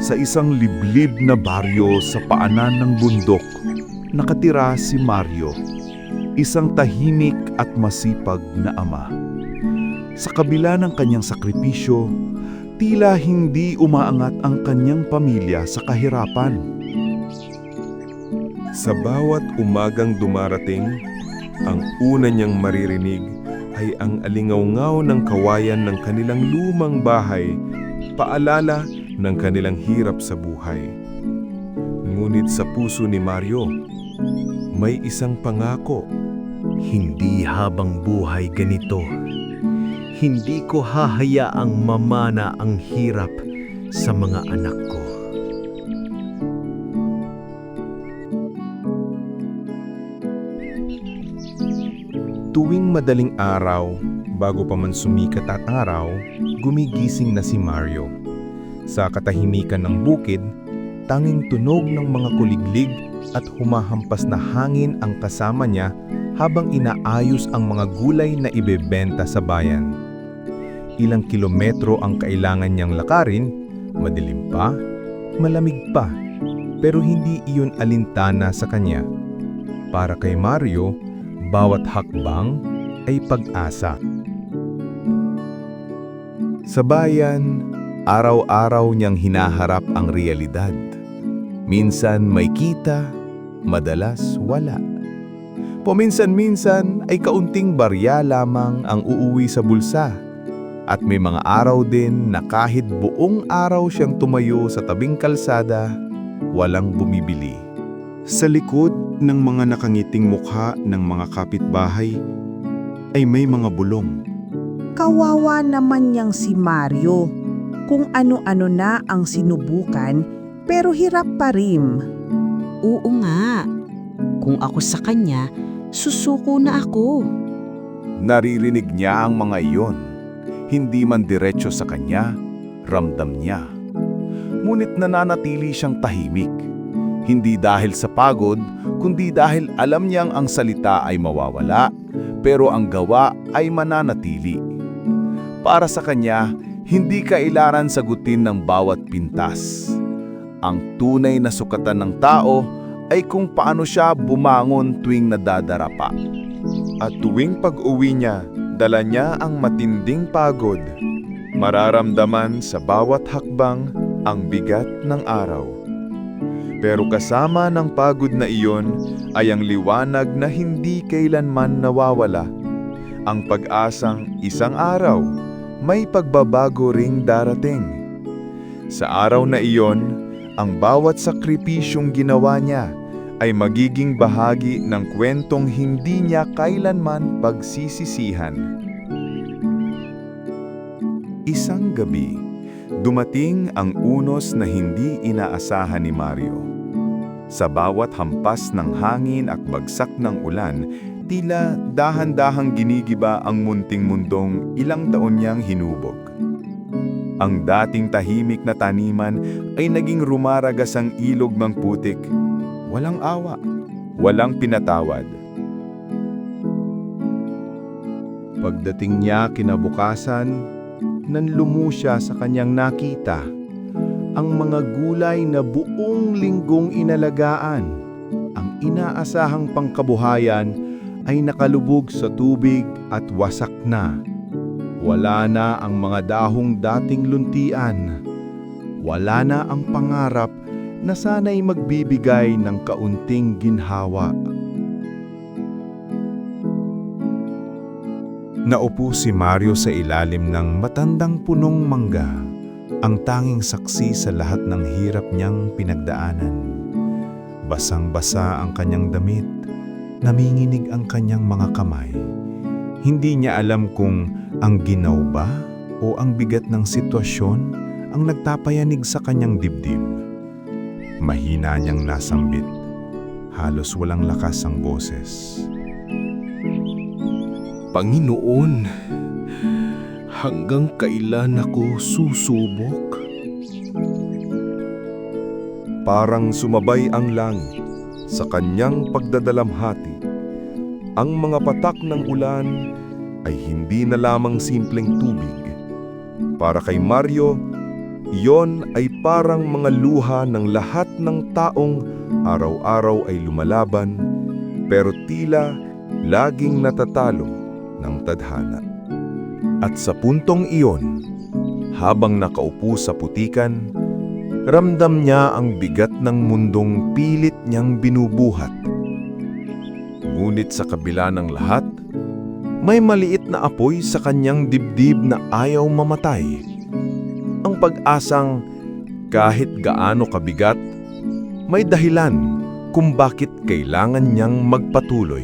Sa isang liblib na baryo sa paanan ng bundok, nakatira si Mario, isang tahimik at masipag na ama. Sa kabila ng kanyang sakripisyo, tila hindi umaangat ang kanyang pamilya sa kahirapan. Sa bawat umagang dumarating, ang una niyang maririnig ay ang alingawngaw ng kawayan ng kanilang lumang bahay, paalala ng kanilang hirap sa buhay. Ngunit sa puso ni Mario, may isang pangako. Hindi habang buhay ganito. Hindi ko hahayaang mamana ang hirap sa mga anak ko. Tuwing madaling araw, bago pa man sumikat ang araw, gumigising na si Mario. Sa katahimikan ng bukid, tanging tunog ng mga kuliglig at humahampas na hangin ang kasama niya habang inaayos ang mga gulay na ibebenta sa bayan. Ilang kilometro ang kailangan niyang lakarin, madilim pa, malamig pa, pero hindi iyon alintana sa kanya. Para kay Mario, bawat hakbang ay pag-asa. Sa bayan, araw-araw niyang hinaharap ang realidad. Minsan may kita, madalas wala. Paminsan-minsan ay kaunting barya lamang ang uuwi sa bulsa. At may mga araw din na kahit buong araw siyang tumayo sa tabing kalsada, walang bumibili. Sa likod ng mga nakangiting mukha ng mga kapitbahay ay may mga bulong. Kawawa naman niyang si Mario. Kung ano-ano na ang sinubukan, pero hirap pa rin. Oo nga. Kung ako sa kanya, susuko na ako. Naririnig niya ang mga iyon. Hindi man diretso sa kanya, ramdam niya. Ngunit nananatili siyang tahimik. Hindi dahil sa pagod, kundi dahil alam niyang ang salita ay mawawala, pero ang gawa ay mananatili. Para sa kanya, hindi kailangan sagutin ng bawat pintas. Ang tunay na sukatan ng tao ay kung paano siya bumangon tuwing nadadarapa. At tuwing pag-uwi niya, dala niya ang matinding pagod. Mararamdaman sa bawat hakbang ang bigat ng araw. Pero kasama ng pagod na iyon ay ang liwanag na hindi kailanman nawawala. Ang pag-asang isang araw, may pagbabago ring darating. Sa araw na iyon, ang bawat sakripisyong ginawa niya ay magiging bahagi ng kwentong hindi niya kailanman pagsisisihan. Isang gabi, dumating ang unos na hindi inaasahan ni Mario. Sa bawat hampas ng hangin at bagsak ng ulan, tila dahan-dahang ginigiba ang munting mundong ilang taon niyang hinubog. Ang dating tahimik na taniman ay naging rumaragas ang ilog ng putik. Walang awa, walang pinatawad. Pagdating niya kinabukasan, nanlumo siya sa kanyang nakita. Ang mga gulay na buong linggong inalagaan, ang inaasahang pangkabuhayan ay nakalubog sa tubig at wasak na. Wala na ang mga dahong dating luntian. Wala na ang pangarap na sana'y magbibigay ng kaunting ginhawa. Naupo si Mario sa ilalim ng matandang punong mangga, ang tanging saksi sa lahat ng hirap niyang pinagdaanan. Basang-basa ang kanyang damit, naminginig ang kanyang mga kamay. Hindi niya alam kung ang ginaw ba o ang bigat ng sitwasyon ang nagtapayanig sa kanyang dibdib. Mahina niyang nasambit. Halos walang lakas ang boses. Panginoon, hanggang kailan ako susubok? Parang sumabay ang langit sa kanyang pagdadalamhati. Ang mga patak ng ulan ay hindi na lamang simpleng tubig. Para kay Mario, Iyon ay parang mga luha ng lahat ng taong araw-araw ay lumalaban, pero tila laging natatalo ng tadhana. At sa puntong iyon, habang nakaupo sa putikan, ramdam niya ang bigat ng mundong pilit niyang binubuhat. Ngunit sa kabila ng lahat, may maliit na apoy sa kanyang dibdib na ayaw mamatay. Ang pag-asang kahit gaano kabigat, may dahilan kung bakit kailangan niyang magpatuloy.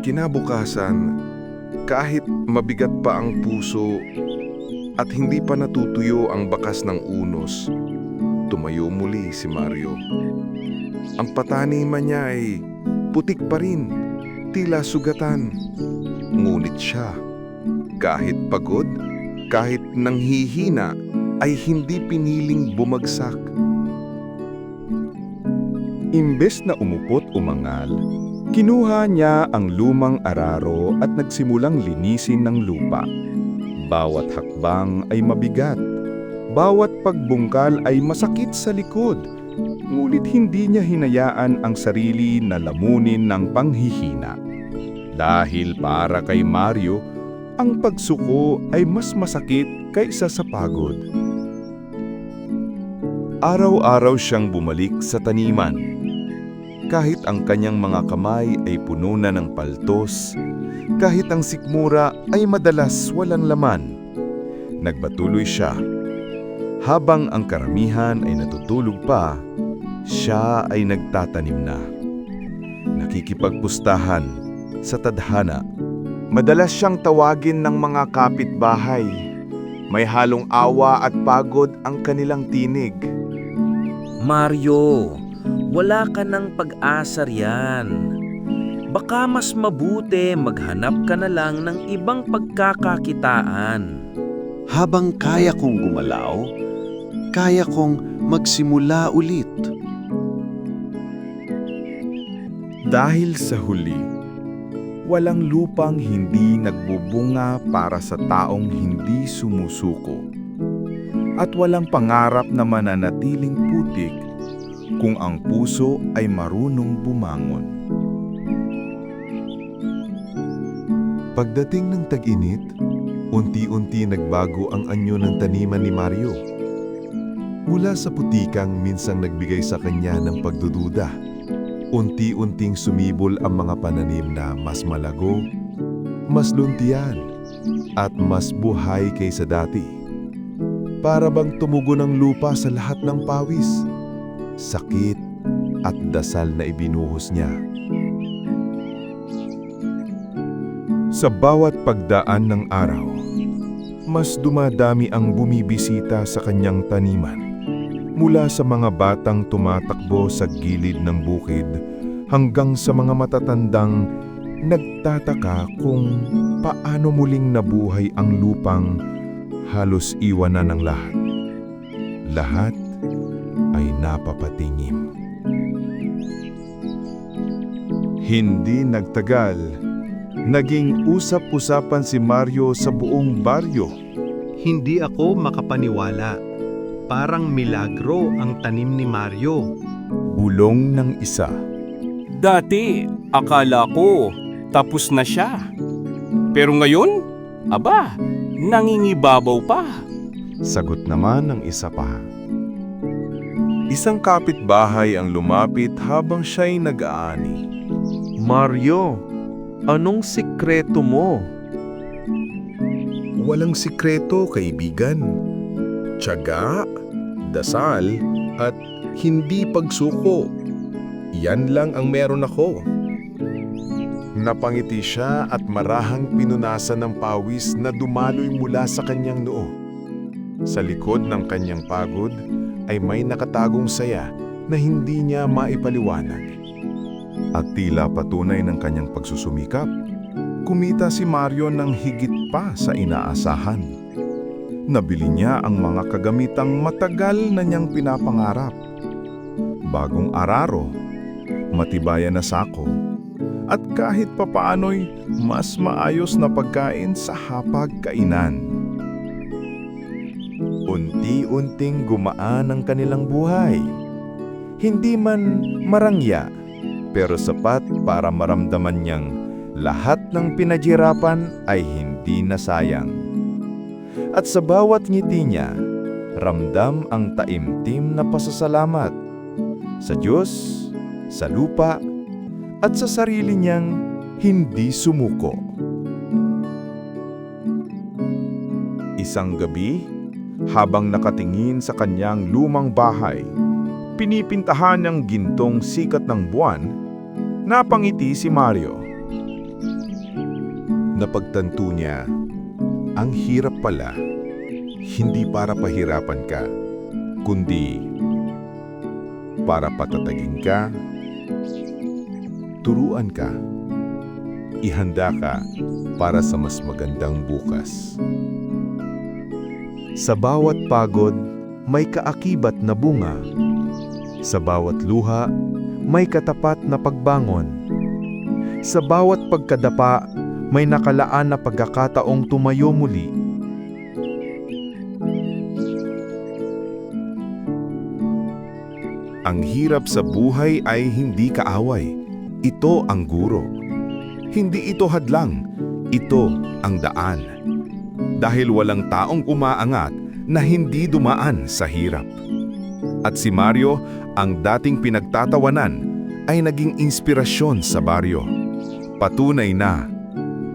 Kinabukasan, kahit mabigat pa ang puso at hindi pa natutuyo ang bakas ng unos, tumayo muli si Mario. Ang pataniman niya ay putik pa rin, tila sugatan. Ngunit siya, kahit pagod, kahit nanghihina, ay hindi piniling bumagsak. Imbes na umupot umangal, kinuha niya ang lumang araro at nagsimulang linisin ng lupa. Bawat hakbang ay mabigat, bawat pagbungkal ay masakit sa likod, ngunit hindi niya hinayaan ang sarili na lamunin ng panghihina. Dahil para kay Mario, ang pagsuko ay mas masakit kaysa sa pagod. Araw-araw siyang bumalik sa taniman. Kahit ang kanyang mga kamay ay puno na ng paltos, kahit ang sikmura ay madalas walang laman, nagpatuloy siya. Habang ang karamihan ay natutulog pa, siya ay nagtatanim na. Nakikipagpustahan sa tadhana. Madalas siyang tawagin ng mga kapitbahay. May halong awa at pagod ang kanilang tinig. Mario, wala ka ng pag-asa riyan. Baka mas mabuti maghanap ka na lang ng ibang pagkakakitaan. Habang kaya kong gumalaw, kaya kong magsimula ulit. Dahil sa huli, walang lupang hindi nagbubunga para sa taong hindi sumusuko. At walang pangarap na mananatiling putik kung ang puso ay marunong bumangon. Pagdating ng tag-init, unti-unti nagbago ang anyo ng taniman ni Mario. Mula sa putikang minsang nagbigay sa kanya ng pagdududa, unti-unting sumibol ang mga pananim na mas malago, mas luntian, at mas buhay kaysa dati. Para bang tumugon ang lupa sa lahat ng pawis, sakit at dasal na ibinuhos niya. Sa bawat pagdaan ng araw, mas dumadami ang bumibisita sa kanyang taniman. Mula sa mga batang tumatakbo sa gilid ng bukid hanggang sa mga matatandang nagtataka kung paano muling nabuhay ang lupang halos iwanan ng lahat. Lahat ay napapatingin. Hindi nagtagal, naging usap-usapan si Mario sa buong baryo. Hindi ako makapaniwala. Parang milagro ang tanim ni Mario. Bulong ng isa. Dati, akala ko tapos na siya. Pero ngayon, aba, nangingibabaw pa. Sagot naman ng isa pa. Isang kapitbahay ang lumapit habang siya'y nag-aani. Mario, anong sikreto mo? Walang sikreto, kaibigan. Tiyaga, dasal, at hindi pagsuko. Yan lang ang meron ako. Napangiti siya at marahang pinunasan ng pawis na dumaloy mula sa kanyang noo. Sa likod ng kanyang pagod ay may nakatagong saya na hindi niya maipaliwanag. At tila patunay ng kanyang pagsusumikap, kumita si Mario ng higit pa sa inaasahan. Nabili niya ang mga kagamitang matagal na niyang pinapangarap. Bagong araro, matibayan na sako, at kahit papaano'y mas maayos na pagkain sa hapag-kainan. unti-unting gumaan ang kanilang buhay. Hindi man marangya, pero sapat para maramdaman niyang lahat ng pinaghirapan ay hindi nasayang. At sa bawat ngiti niya, ramdam ang taimtim na pasasalamat sa Diyos, sa lupa, at sa sarili niyang hindi sumuko. Isang gabi, habang nakatingin sa kanyang lumang bahay, pinipintahan ng gintong sikat ng buwan, napangiti si Mario. Napagtanto niya, ang hirap pala, hindi para pahirapan ka, kundi para patatagin ka, turuan ka, ihanda ka para sa mas magandang bukas. Sa bawat pagod, may kaakibat na bunga. Sa bawat luha, may katapat na pagbangon. Sa bawat pagkadapa, may nakalaan na pagkakataong tumayo muli. Ang hirap sa buhay ay hindi kaaway. Ito ang guro. Hindi ito hadlang. Ito ang daan. Dahil walang taong umaangat na hindi dumaan sa hirap. At si Mario, ang dating pinagtatawanan, ay naging inspirasyon sa baryo. Patunay na,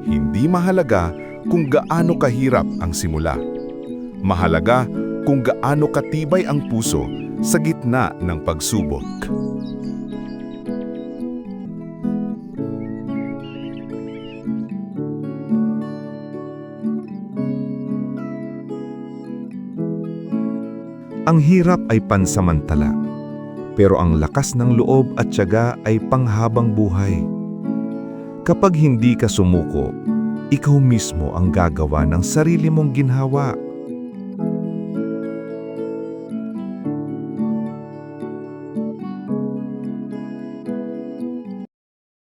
hindi mahalaga kung gaano kahirap ang simula. Mahalaga kung gaano katibay ang puso sa gitna ng pagsubok. Ang hirap ay pansamantala, pero ang lakas ng loob at tiyaga ay panghabang buhay. Kapag hindi ka sumuko, ikaw mismo ang gagawa ng sarili mong ginhawa.